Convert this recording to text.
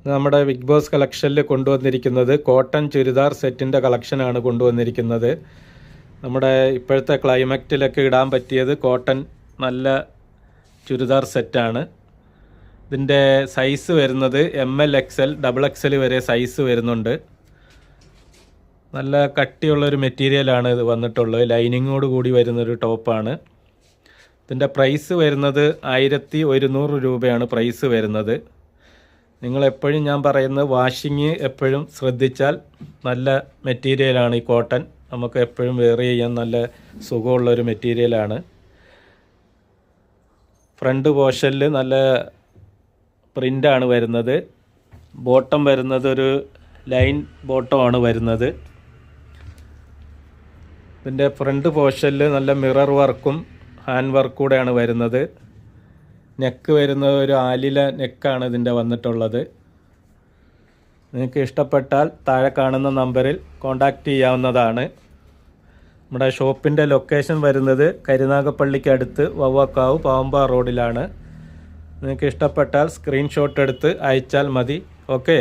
നമ്മുടെ big boss കളക്ഷനിൽ കൊണ്ടുവന്നിരിക്കുന്നത് cotton churidar സെറ്റിൻ്റെ കളക്ഷനാണ് കൊണ്ടുവന്നിരിക്കുന്നത്. നമ്മുടെ ഇപ്പോഴത്തെ ക്ലൈമറ്റിലൊക്കെ ഇടാൻ പറ്റിയത് കോട്ടൺ നല്ല ചുരിദാർ സെറ്റാണ്. ഇതിൻ്റെ സൈസ് വരുന്നത് ML XL XXL വരെ സൈസ് വരുന്നുണ്ട്. നല്ല കട്ടിയുള്ളൊരു മെറ്റീരിയലാണ് ഇത് വന്നിട്ടുള്ളത്. ലൈനിങ്ങോട് കൂടി വരുന്നൊരു ടോപ്പാണ്. ഇതിൻ്റെ പ്രൈസ് വരുന്നത് 1100 രൂപയാണ് പ്രൈസ് വരുന്നത്. നിങ്ങളെപ്പോഴും ഞാൻ പറയുന്നത് വാഷിങ് എപ്പോഴും ശ്രദ്ധിച്ചാൽ നല്ല മെറ്റീരിയലാണ് ഈ കോട്ടൺ. നമുക്ക് എപ്പോഴും വെയർ ചെയ്യാൻ നല്ല സുഖമുള്ളൊരു മെറ്റീരിയലാണ്. ഫ്രണ്ട് പോർഷനിൽ നല്ല പ്രിൻ്റാണ് വരുന്നത്. ബോട്ടം വരുന്നത് ഒരു ലൈൻ ബോട്ടമാണ് വരുന്നത്. ഇതിൻ്റെ ഫ്രണ്ട് പോർഷനിൽ നല്ല മിറർ വർക്കും ഹാൻഡ് വർക്ക് കൂടെയാണ് വരുന്നത്. നെക്ക് വരുന്നത് ഒരു ആലില നെക്കാണ് ഇതിൻ്റെ വന്നിട്ടുള്ളത്. നിങ്ങൾക്ക് ഇഷ്ടപ്പെട്ടാൽ താഴെ കാണുന്ന നമ്പറിൽ കോൺടാക്റ്റ് ചെയ്യാവുന്നതാണ്. നമ്മുടെ ഷോപ്പിൻ്റെ ലൊക്കേഷൻ വരുന്നത് കരുനാഗപ്പള്ളിക്ക് അടുത്ത് വവ്വാക്കാവ് പാവമ്പാറ റോഡിലാണ്. നിങ്ങൾക്ക് ഇഷ്ടപ്പെട്ടാൽ സ്ക്രീൻഷോട്ട് എടുത്ത് അയച്ചാൽ മതി. ഓക്കെ.